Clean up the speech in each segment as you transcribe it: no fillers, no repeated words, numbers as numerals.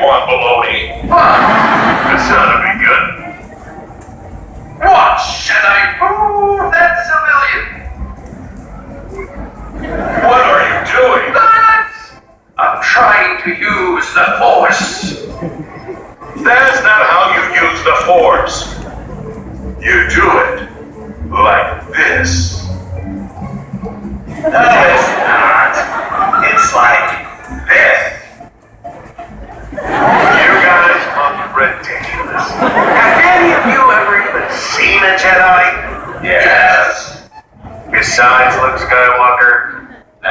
want baloney. This ought to be good. What, Jedi? Move that civilian! What are you doing? I'm trying to use the Force. That's not how you use the Force. You do it like this. No, it's not. It's like this. You guys look ridiculous. Have any of you ever even seen a Jedi? Yes. Besides Luke Skywalker. No.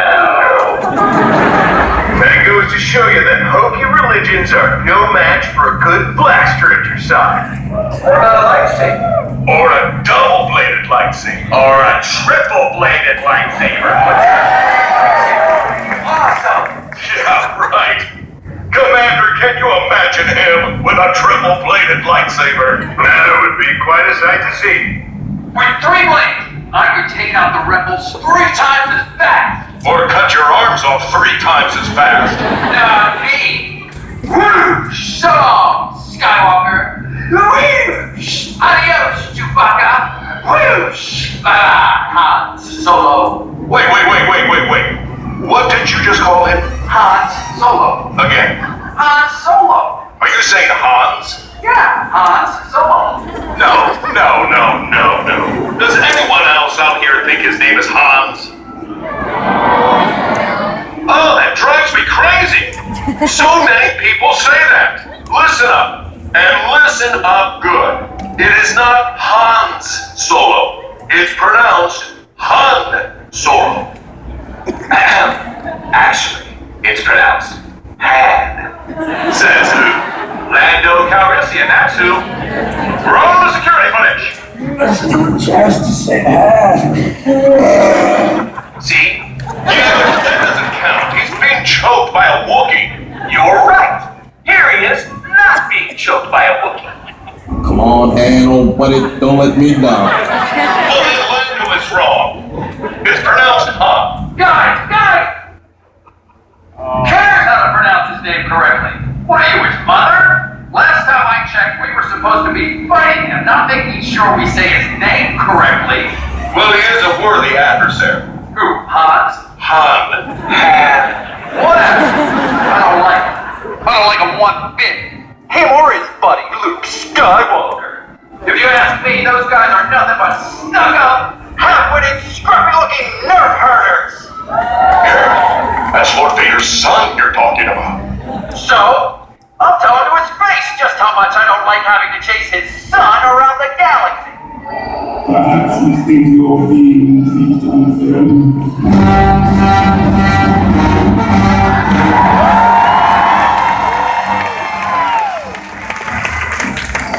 That goes to show you that hokey religions are no match for a good blaster at your side. What about a lightsaber? Or a double-bladed lightsaber. Or a triple-bladed lightsaber. Awesome. Yeah, right. Commander, can you imagine him with a triple-bladed lightsaber? That would be quite a sight to see. With 3 blades, I could take out the rebels 3 times as fast. Or cut your arms off 3 times as fast. Me. Whoosh! So long, Skywalker. Whoosh! Adios, Chewbacca. Whoosh! Han Solo. Wait. What did you just call him? Han Solo. Again. Han Solo. Are you saying Hans? Yeah, Han Solo. No. Does anyone else out here think his name is Hans? Oh, that drives me crazy. So many people say that. Listen up, and listen up good. It is not Hans Solo. It's pronounced Han Solo. Actually, it's pronounced Han. Says who? Lando Calrissian, that's who. Roll the security footage. Let's do it just to say hi. See? Yeah, that doesn't count. He's being choked by a Wookiee. You're right. Here he is, not being choked by a Wookiee. Come on, Han, don't let me down. Well, then Lando is wrong. It's pronounced Han. Guys! Cares how to pronounce his name correctly. What are you, his mother? Last time I checked, we were supposed to be fighting him, not making sure we say his name correctly. Well, he is a worthy adversary. Who, Hans? Han. Whatever. I don't like him one bit. Him or his buddy, Luke Skywalker. If you ask me, those guys are nothing but stuck-up, half-witted, scruffy-looking nerf herders. That's Lord Vader's son you're talking about. So, I'll tell him to his face just how much I don't like having to chase his son around the galaxy. Perhaps you think you're being treated unfairly.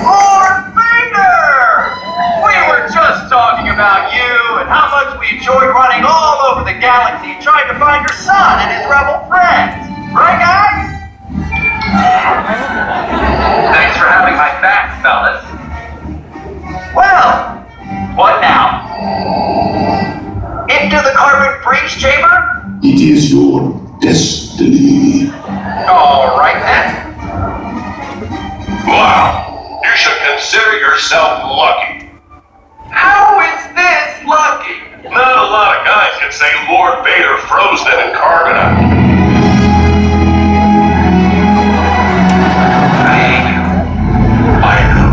Lord Vader! We were just talking about you and how much we enjoyed running all over the galaxy trying to find your son and his rebel friends. Right, guys? Thanks for having my back, fellas. Well, what now? Into the carbon freeze chamber? It is your destiny. All right, then. Wow. You should consider yourself lucky. How is this lucky? Not a lot of guys can say Lord Vader froze them in carbonite. I know.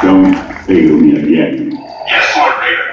Don't fail me again. Yes, Lord Vader.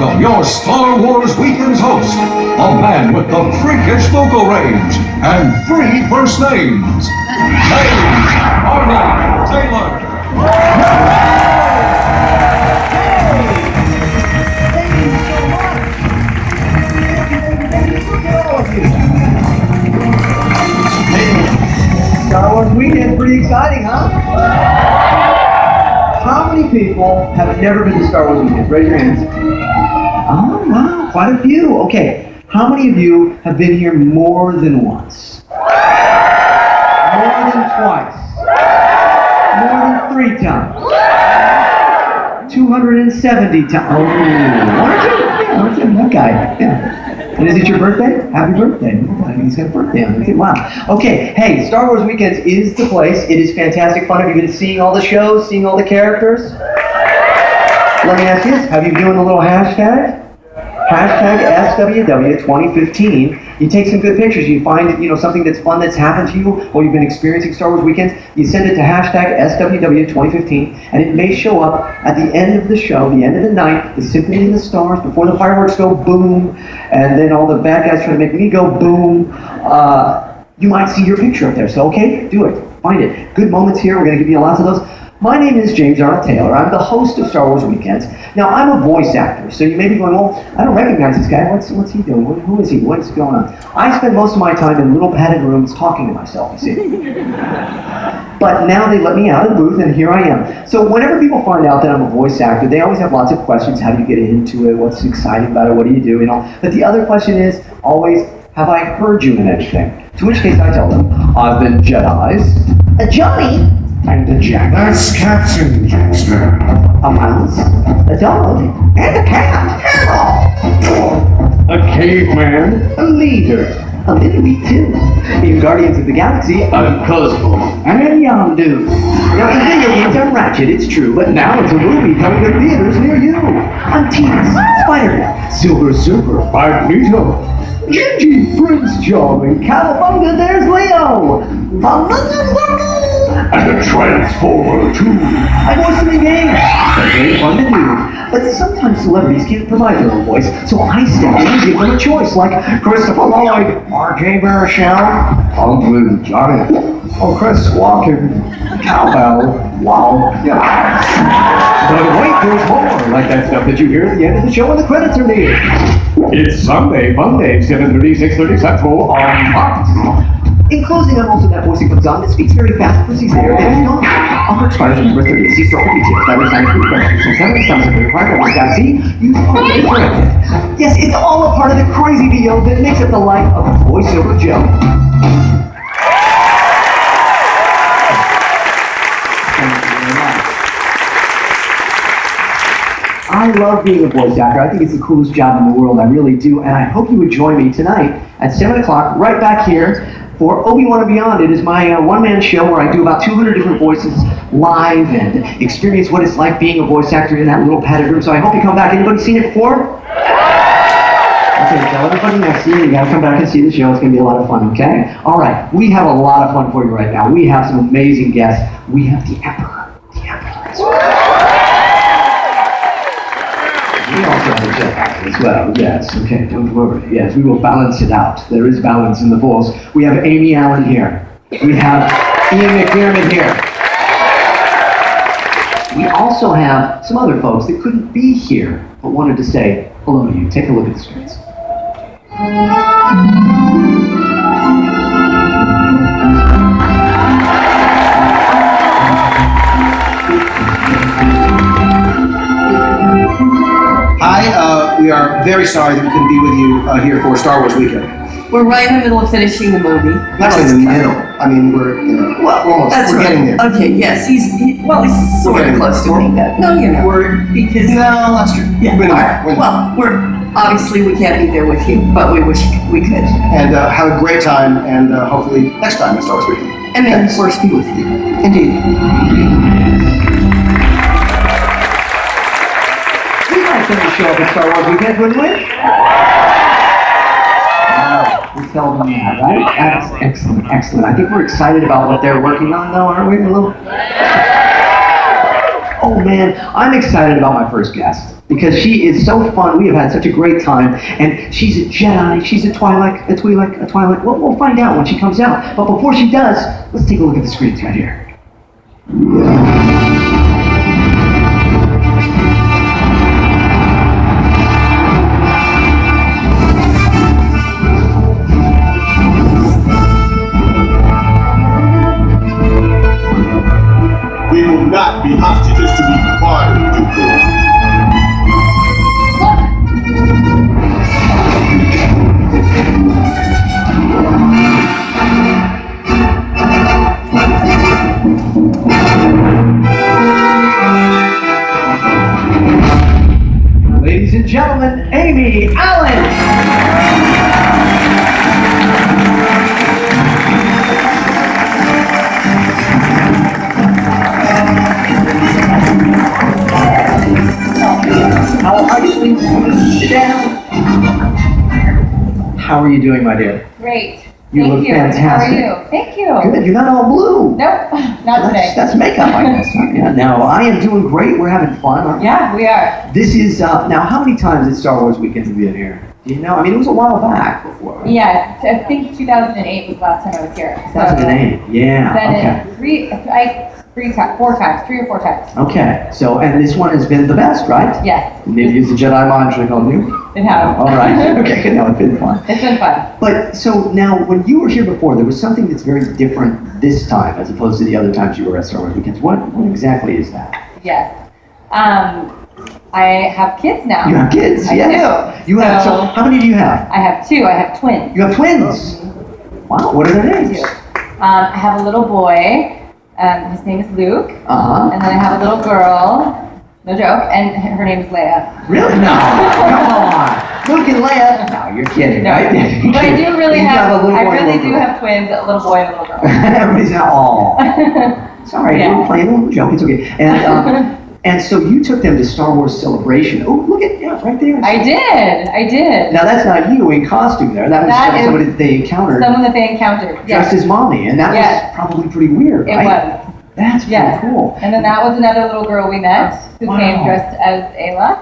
welcome your Star Wars Weekends host, a man with the freakish vocal range and 3 first names, James Arnold Taylor. Star Wars Weekend, pretty exciting, huh? How many people have never been to Star Wars Weekend? Raise your hands. Oh, wow, quite a few. Okay, how many of you have been here more than once? More than twice? More than 3 times? 270 times. Oh, aren't you? Yeah, aren't you? That guy. Yeah. And is it your birthday? Happy birthday. I think he's got a birthday on it. Wow. Okay, hey, Star Wars Weekends is the place. It is fantastic fun. Have you been seeing all the shows, seeing all the characters? Let me ask you this. Have you been doing the little hashtag? Hashtag SWW2015. You take some good pictures. You find, something that's fun that's happened to you while you've been experiencing Star Wars Weekends. You send it to hashtag SWW2015, and it may show up at the end of the show, the end of the night, the Symphony of the Stars, before the fireworks go boom, and then all the bad guys try to make me go boom. You might see your picture up there. So, okay, do it. Find it. Good moments here. We're going to give you lots of those. My name is James Arnold Taylor. I'm the host of Star Wars Weekends. Now, I'm a voice actor, so you may be going, well, I don't recognize this guy. What's he doing? Who is he? What's going on? I spend most of my time in little padded rooms talking to myself, you see. But now they let me out of the booth, and here I am. So whenever people find out that I'm a voice actor, they always have lots of questions. How do you get into it? What's exciting about it? What do you do? But the other question is always, have I heard you in anything? To which case I tell them, I've been Jedi's, a Johnny, and a Jack. That's Captain Jackson. A mouse, a dog, and a cat. A caveman, a leader, a mini too. In Guardians of the Galaxy, I'm Cosmo, and Yondu. Now in video games, I'm Ratchet, it's true, but now it's a movie coming to theaters near you. I'm Teens, Spider-Man, Silver Surfer, Magneto, Gingy, Prince Charming, Cowabunga, there's Leo. And a Transformer too. I voice them in games. They're very fun to do. But sometimes celebrities can't provide their own voice, so I step in and give them a choice, like Christopher Lloyd, R.J. Baruchel, Uncle Johnny, or Chris Walken, Cowbell, wow. Yeah. But wait, there's more, like that stuff that you hear at the end of the show when the credits are near. It's Sunday, Fun Day, 7:30, 6:30 Central on Fox. In closing, I'm also that voice that comes on that speaks very fast because he's there and on. Offer expires on November 30th. See store for details. That was 93 questions. So 70 times a required one guy. See, you are corrected. Yes, it's all a part of the crazy deal that makes up the life of a voiceover Joe. I love being a voice actor. I think it's the coolest job in the world. I really do. And I hope you would join me tonight at 7 o'clock right back here for Obi-Wan and Beyond. It is my one-man show where I do about 200 different voices live and experience what it's like being a voice actor in that little padded room. So I hope you come back. Anybody seen it before? Okay, tell everybody next year you gotta come back and see the show. It's gonna be a lot of fun, okay? All right, we have a lot of fun for you right now. We have some amazing guests. We have the Emperor. The Emperor. We also have a Jedi as well, yes, okay, don't worry. Yes, we will balance it out. There is balance in the Force. We have Amy Allen here. We have Ian McDiarmid here. We also have some other folks that couldn't be here, but wanted to say hello to you. Take a look at the screens. Hi, we are very sorry that we couldn't be with you here for Star Wars Weekend. We're right in the middle of finishing the movie. Not in the middle. I mean, we're almost. That's we're right. getting there. Okay, yes, he's sort of getting close there. to being that. No, you're not. Because No, that's true. yeah. We're All not. right. We're not. Well, obviously we can't be there with you, but we wish we could. And have a great time, and hopefully next time at Star Wars Weekend. And then of Thanks. course be with you. Indeed. We might finish show up at Star Wars Weekend, wouldn't we? We tell them that, right? That's excellent, excellent. I think we're excited about what they're working on, though, aren't we? A little. Oh man, I'm excited about my first guest because she is so fun. We have had such a great time, and she's a Jedi. She's a Twi'lek. We'll find out when she comes out. But before she does, let's take a look at the screens right here. We will not be hostages to be part of Dooku. Ladies and gentlemen, Amy Allen. How are you doing? Sit down. How are you doing, my dear? Great. You Thank look you. fantastic. How are you? Thank you. Good. You're not all blue. Nope, not today. That's makeup, I guess. Yeah. Now I am doing great. We're having fun. Aren't we? Yeah, we are. This is now. How many times did Star Wars Weekend have you been here? Do you know? I mean, it was a while back before. Yeah, I think 2008 was the last time I was here. 2008. Yeah. Then Okay. three or four times. Okay. So, and this one has been the best, right? Yes, And they've used the Jedi mind trick on you. it has. All right. Okay. Good. No, it's been fun. It's been fun. But so now, when you were here before, there was something that's very different this time as opposed to the other times you were at Star Wars Weekends. What exactly is that? Yes. I have kids now. You have kids, I yeah. do. You have. So, So- how many do you have? I have two. I have twins. You have twins. Wow. What are their names? I have a little boy. His name is Luke. Uh-huh. And then I have a little girl. No joke. And her name is Leia. Really? No. Come on. Luke and Leia. No, you're kidding, No, right? but I do really You have. a little I boy and a really little do girl. have twins. A little boy and a little girl. Everybody's now, oh. Sorry, Yeah. we're playing a little joke. It's okay. And so you took them to Star Wars Celebration. Oh, look at right there. I did. Now that's not you in costume there. That was That just is somebody that they encountered Someone that they encountered. dressed Yes, as mommy, and that Yes. was probably pretty weird, it right? was. That's pretty Yes. cool. And then that was another little girl we met who Wow. came dressed as Ayla.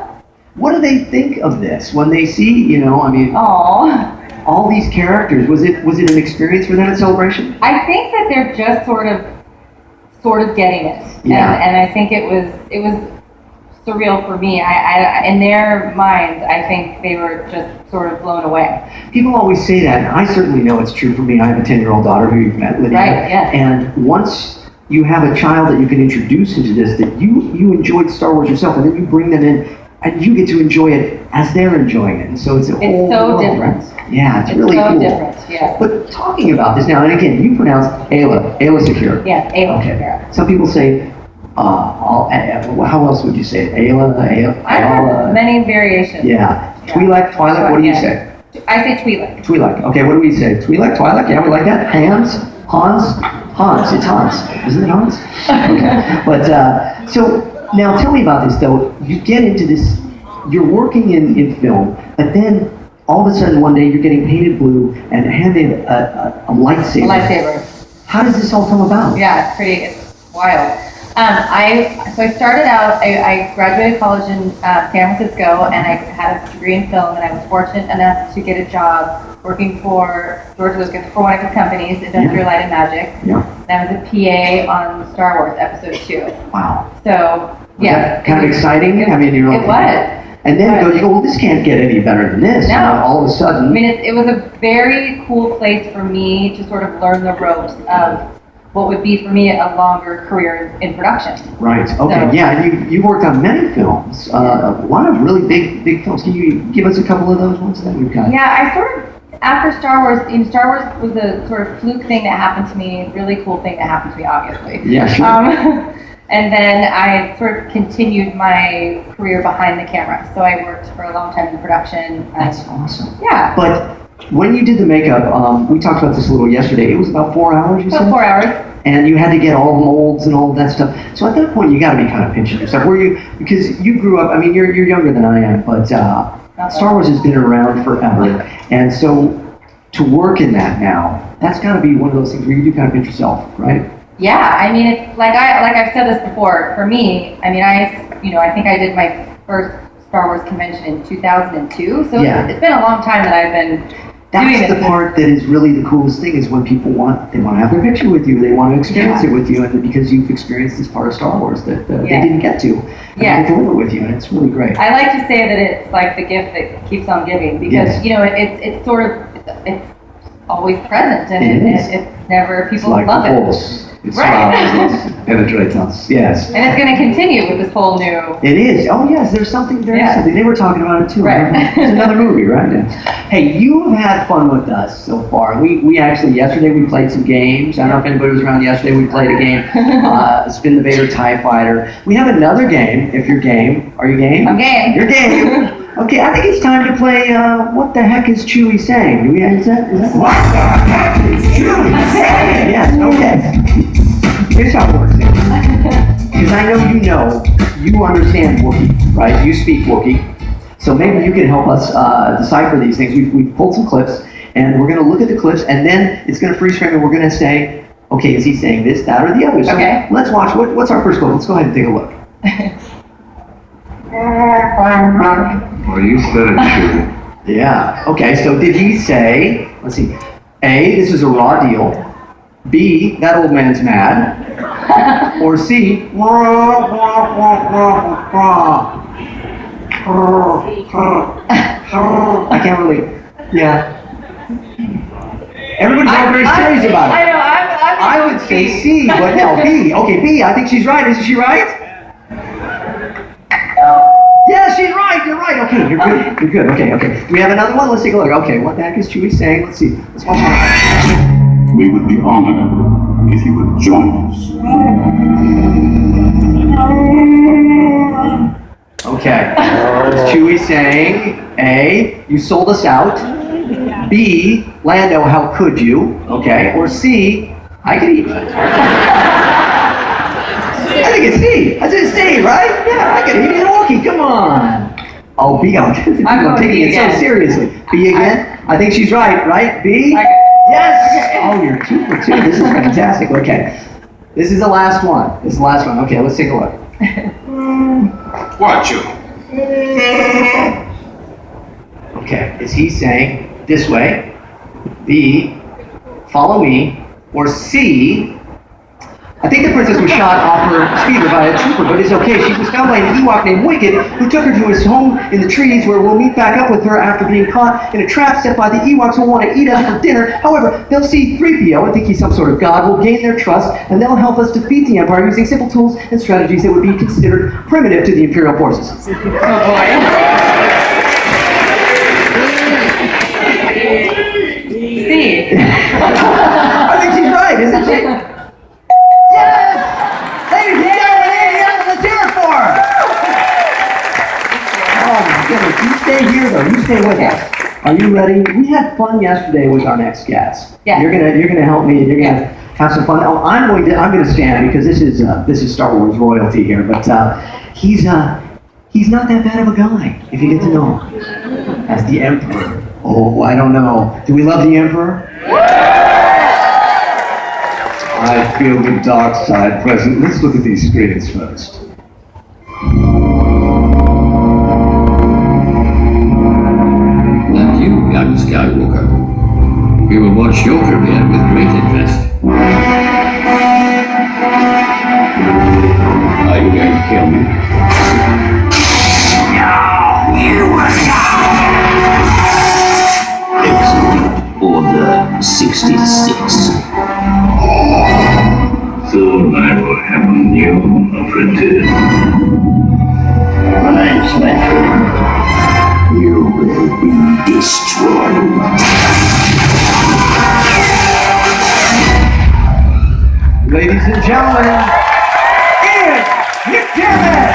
What do they think of this when they see, I mean, Aww. all these characters? Was it an experience for them at Celebration? I think that they're just sort of getting it. Yeah. And I think it was surreal for me. I in their minds, I think they were just sort of blown away. People always say that, and I certainly know it's true for me. I have a 10-year-old daughter who you've met, Lydia. Right, yes. And once you have a child that you can introduce into this, that you enjoyed Star Wars yourself, and then you bring them in, and you get to enjoy it as they're enjoying it. And so it's a whole It's so world, different. right? Yeah, it's It's really so cool. different, yes. But talking about this now, and again, you pronounce Ayla Secure. Yes, Ayla Okay. Secure. Some people say, how else would you say it? I've heard many variations. Yeah. Yeah. Twi'lek, what do you Yeah. say? I say Twi'lek. Twi'lek. Okay, what do we say? Twi'lek? Yeah, we like that. Hans? Hans. It's Hans. Isn't it Hans? Okay. But, so, now tell me about this, though. You get into this, you're working in film, but then all of a sudden one day you're getting painted blue and handed a lightsaber. Lightsaber. How does this all come about? Yeah, it's wild. So I started out, I graduated college in San Francisco, and I had a degree in film, and I was fortunate enough to get a job working for George Lucas for one of his companies, Industrial Light and Magic. Yeah. And I was a PA on Star Wars Episode 2. Wow. So, Was yeah. that kind of exciting? I mean, you're It was. And then you go, well, this can't get any better than this. No. And all of a sudden. I mean, it was a very cool place for me to sort of learn the ropes of what would be for me a longer career in production. Right. Okay. So- Yeah. And you've worked on many films, a lot of really big films. Can you give us a couple of those ones that you've got? Yeah, I sort of, after Star Wars, Star Wars was a sort of fluke thing that happened to me, really cool thing that happened to me, obviously. Yeah, sure. And then I sort of continued my career behind the camera. So I worked for a long time in production. That's awesome. Yeah, But when you did the makeup, we talked about this a little yesterday. It was about 4 hours, you about said? 4 hours. And you had to get all the molds and all of that stuff. So at that point, you got to be kind of pinching yourself. Were you? Because you grew up. I mean, you're younger than I am, but Star Wars has been around forever, and so to work in that now, that's got to be one of those things where you do kind of pinch yourself, right? Yeah, I mean, it's like I've said this before. For me, I mean, I think I did my first Star Wars convention in 2002. So Yeah. it's been a long time that I've been doing That's this. the part that is really the coolest thing, is when people want to have their picture with you, they want to experience it with you, and because you've experienced this part of Star Wars that they didn't get to, and Yeah. they deliver with you, and it's really great. I like to say that it's like the gift that keeps on giving, because Yes. it's sort of it's always present, and It is. it's never, It's people like love the it. Force. It Right. surrounds us, penetrates us. Yes. And it's going to continue with this whole new. It is. Oh yes, there's something. Yeah. Something. They were talking about it too. Right. It's another movie, right? Yeah. Hey, you have had fun with us so far. We actually, yesterday we played some games. I don't know if anybody was around yesterday. We played a game, Spin the Vader TIE Fighter. We have another game. If you're game, are you game? I'm game. You're game. Okay, I think it's time to play. What the heck is Chewie saying? Do we? Is that? What the heck is Chewie saying? Yes. Okay. Here's how it works. Because I know you understand Wookiee, right? You speak Wookiee. So maybe you can help us decipher these things. We've pulled some clips, and we're going to look at the clips, and then it's going to freeze frame, and we're going to say, okay, is he saying this, that, or the other? So Okay. let's watch. What's our first clip? Let's go ahead and take a look. Well, you said it, Chewie. Yeah. Okay, so did he say, let's see, A, this is a raw deal, B, that old man's mad, or C, I can't really, yeah. Everybody's all very serious about I it. know, I would say C, but no, B. Okay, B, I think she's right. Isn't she right? Yeah, she's right. You're right. Okay, you're good. You're good. Okay. Do we have another one? Let's take a look. Okay, what the heck is Chewie saying? Let's see. Let's watch it. We would be honored if you would join us. Okay. Is Chewie saying A, you sold us out? B, Lando, how could you? Okay. Or C, I could eat. I think it's C. I said C, right? Yeah, I could eat an Wookiee. Come on. Oh, B. I'm going taking B it so again. seriously. B again? I think she's right? B? Okay. Yes! Oh, you're 2 for 2. This is fantastic. Okay. This is the last one. Okay, let's take a look. What, Chewie? Okay, is he saying this way? B, follow me, or C, I think the princess was shot off her speeder by a trooper, but it's okay. She was found by an Ewok named Wicked, who took her to his home in the trees, where we'll meet back up with her after being caught in a trap set by the Ewoks who want to eat us for dinner. However, they'll see 3PO and think he's some sort of god, will gain their trust, and they'll help us defeat the Empire using simple tools and strategies that would be considered primitive to the Imperial forces. C. I think she's right, isn't she? Yes! Ladies and gentlemen, let's hear it for her! Oh my goodness, you stay here though, you stay with us. Are you ready? We had fun yesterday with our next guest. Yeah. You're gonna help me, and you're gonna have some fun. Oh, I'm gonna stand because this is Star Wars royalty here, but he's not that bad of a guy if you get to know him. As the Emperor. Oh, I don't know. Do we love the Emperor? I feel the dark side present. Let's look at these screens first. And you, young Skywalker, we will watch your career with great interest. Are you going to kill me? Execute Order 66. Soon I will have a new apprentice. Rise, my friend. You will be destroyed. Ladies and gentlemen, Ian McDiarmid!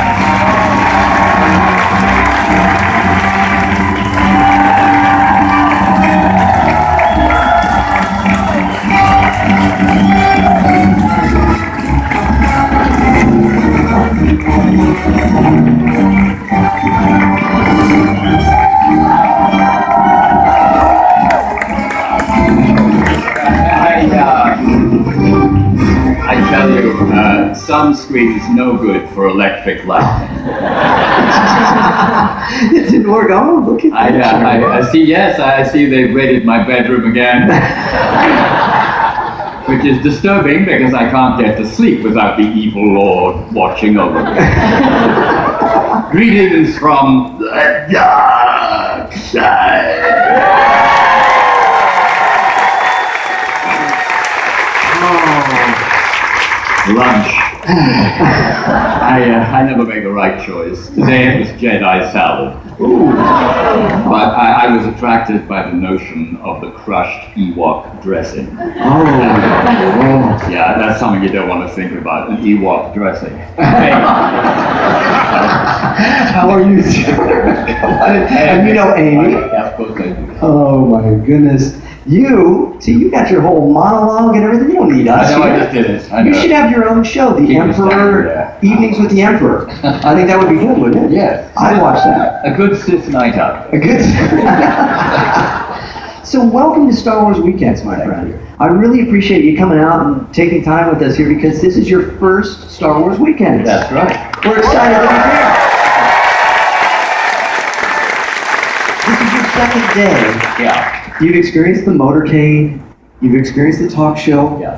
I shall some screen is no good for electric light. It didn't work. Oh, look at that. I see, yes, I see they've raided my bedroom again. Which is disturbing because I can't get to sleep without the evil Lord watching over me. Greetings from the dark side. Lunch. I never make the right choice. Today it was Jedi salad. But I was attracted by the notion of the crushed Ewok dressing. Yeah, that's something you don't want to think about, an Ewok dressing. How are you, sir? And you know Amy? Yeah, of course I do. Oh my goodness. You got your whole monologue and everything. You don't need us. I know, here. I just did it. I know. You should have your own show, The Keep Emperor, Evenings with the Emperor. I think that would be good, wouldn't it? Yes. I'd watch that. A good Sith night out. A good. So welcome to Star Wars Weekends, my friend. I really appreciate you coming out and taking time with us here because this is your first Star Wars Weekend. That's right. We're excited to be here. This is your second day. Yeah. You've experienced the motorcade, you've experienced the talk show, Yeah.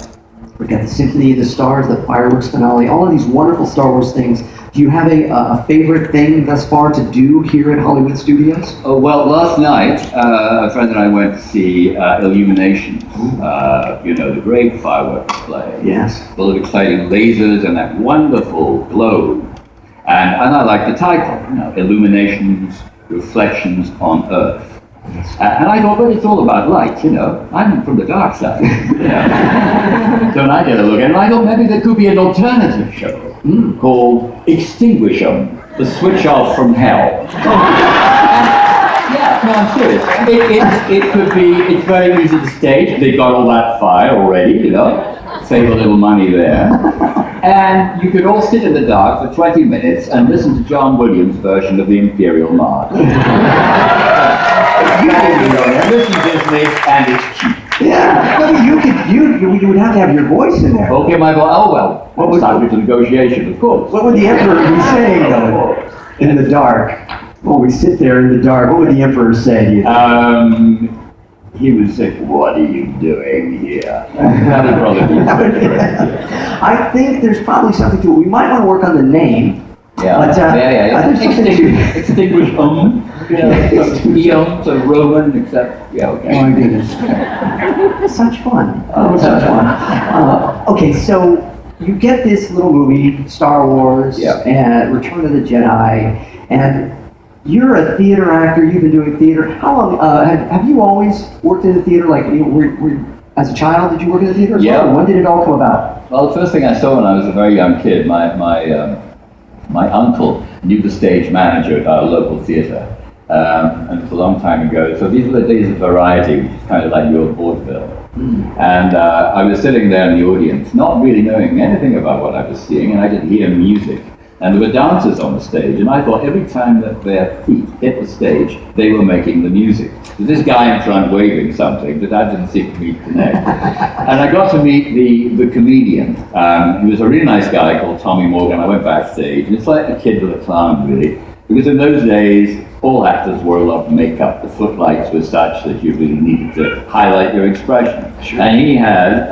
we've got the Symphony of the Stars, the fireworks finale, all of these wonderful Star Wars things. Do you have a favorite thing thus far to do here at Hollywood Studios? Oh, well, last night, a friend and I went to see Illumination, the great fireworks play. Yes. Full of exciting lasers and that wonderful glow. And I like the title, Illuminations, Reflections on Earth. And I thought, well, it's all about light, I'm from the dark side. Don't I get a look at it? And I thought maybe there could be an alternative show called Extinguish 'em, the switch off from hell. Yeah, no, I'm serious. It could be, it's very easy to stage. They've got all that fire already, save a little money there. And you could all sit in the dark for 20 minutes and listen to John Williams' version of the Imperial March. Listen to Disney, and it's cheap. Yeah, but you would have to have your voice in there. Okay, my voice. Oh well. What was start with the negotiation, of course. What would the Emperor be saying though? In the dark. When we sit there in the dark, what would the Emperor say to you? He would say, "What are you doing here?" That would probably be. I think there's probably something to it. We might want to work on the name. Yeah. But, yeah. Extinguish Eon, so Roman, except, okay. Oh my goodness. Such fun. Such fun. Okay, so you get this little movie, Star Wars, and Return of the Jedi, and you're a theater actor, you've been doing theater. How long, have you always worked in the theater? Like, as a child, did you work in the theater as well? When did it all come about? Well, the first thing I saw when I was a very young kid, my uncle knew the stage manager at our local theatre, and it was a long time ago. So these were the days of variety, which is kind of like your vaudeville. And I was sitting there in the audience, not really knowing anything about what I was seeing, and I could hear music. And there were dancers on the stage, and I thought every time that their feet hit the stage, they were making the music. There's this guy in front waving something, but that didn't seem to me to connect. And I got to meet the comedian. He was a really nice guy called Tommy Morgan. I went backstage, and it's like a kid with a clown, really. Because in those days, all actors wore a lot of makeup. The footlights were such that you really needed to highlight your expression. Sure. And he had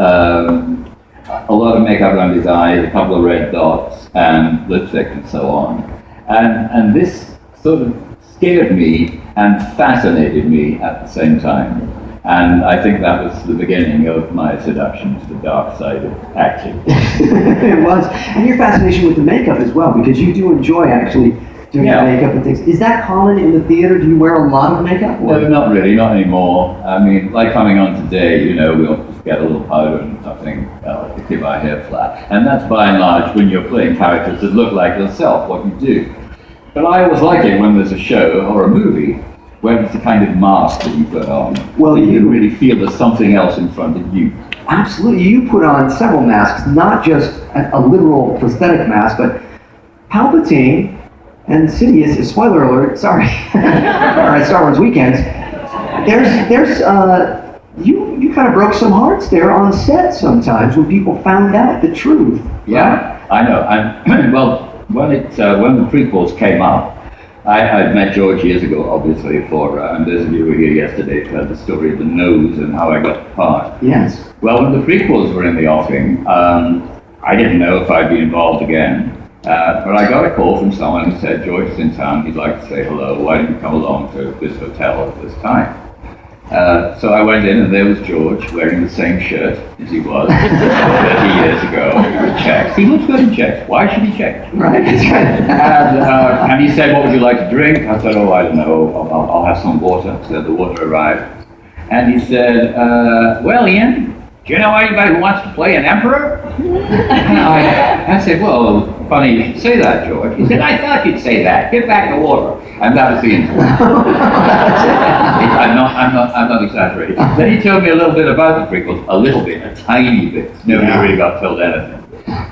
a lot of makeup around his eyes, a couple of red dots, and lipstick and so on. And this sort of scared me and fascinated me at the same time. And I think that was the beginning of my seduction to the dark side of acting. It was. And your fascination with the makeup as well, because you do enjoy actually doing makeup and things. Is that common in the theater? Do you wear a lot of makeup? No, not really, not anymore. I mean, like coming on today, we'll just get a little powder and something to keep our hair flat. And that's by and large, when you're playing characters that look like yourself, what you do. But I always like it when there's a show or a movie where it's the kind of mask that you put on. Well, you can really feel there's something else in front of you. Absolutely. You put on several masks, not just a literal prosthetic mask, but Palpatine and Sidious, spoiler alert, sorry, all right, Star Wars Weekends, you kind of broke some hearts there on set sometimes when people found out the truth. Yeah, I know. And well, when the prequels came out, I met George years ago, obviously, and those of you who were here yesterday heard the story of the nose and how I got the part. Yes. Well, when the prequels were in the offing, I didn't know if I'd be involved again. But I got a call from someone who said, George is in town, he'd like to say hello, why don't you come along to this hotel at this time? So I went in and there was George wearing the same shirt as he was 30 years ago with checks. He looks good in checks. Why should he check? Right, that's right. And he said, what would you like to drink? I said, oh, I don't know, I'll have some water. So the water arrived. And he said, well, Ian, do you know anybody who wants to play an emperor? And I said, well, funny you should say that, George. He said, I thought you'd say that. Get back to water. And that was the interview. I'm not exaggerating. Then he told me a little bit about the prequels, a little bit, a tiny bit. Nobody really got told anything.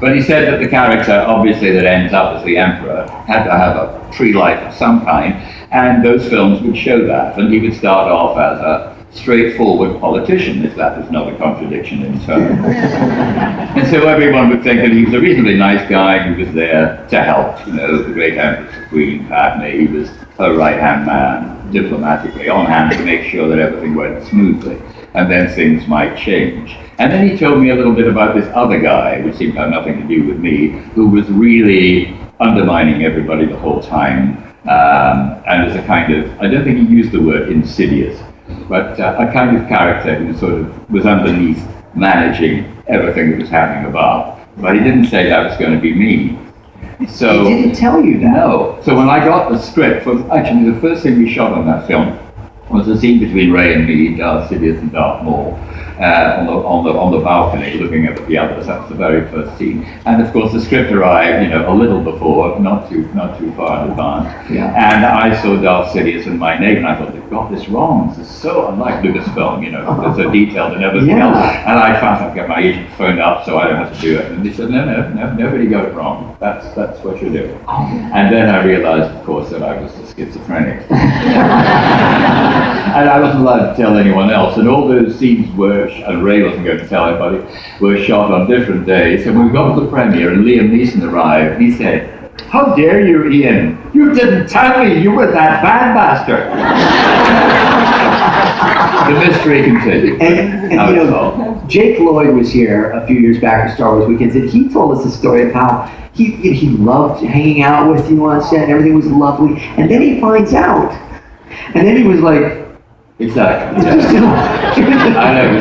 But he said that the character, obviously, that ends up as the emperor, had to have a pre-life of some kind, and those films would show that. And he would start off as a straightforward politician, if that is not a contradiction in itself. And so everyone would think that he was a reasonably nice guy who was there to help, the great Empress Queen Padme. He was her right-hand man, diplomatically on hand to make sure that everything went smoothly, and then things might change. And then he told me a little bit about this other guy, which seemed to have nothing to do with me, who was really undermining everybody the whole time, and was a kind of, I don't think he used the word insidious, but a kind of character who sort of was underneath managing everything that was happening above. But he didn't say that was going to be me. So He didn't tell you that? No. So when I got the script, actually the first thing we shot on that film was a scene between Ray and me, Darth Sidious and Darth Maul, on the balcony looking at the others. That was the very first scene. And of course the script arrived, a little before, not too far in advance. Yeah. And I saw Darth Sidious and my name, and I thought, they've got this wrong. This is so unlike Lucasfilm, they're so detailed and everything else. And I found I'd get my agent phoned up so I don't have to do it. And they said, no, nobody got it wrong. That's what you're doing. And then I realized, of course, that I was a schizophrenic. And I wasn't allowed to tell anyone else. And all those scenes and Ray wasn't going to tell anybody, were shot on different days. And we got to the premiere and Liam Neeson arrived. He said, how dare you, Ian? You didn't tell me you were that bad bastard. The mystery continued. And Jake Lloyd was here a few years back at Star Wars Weekends, and he told us the story of how he loved hanging out with you on set, and everything was lovely. And then he finds out. And then he was like, exactly. Yeah. I know,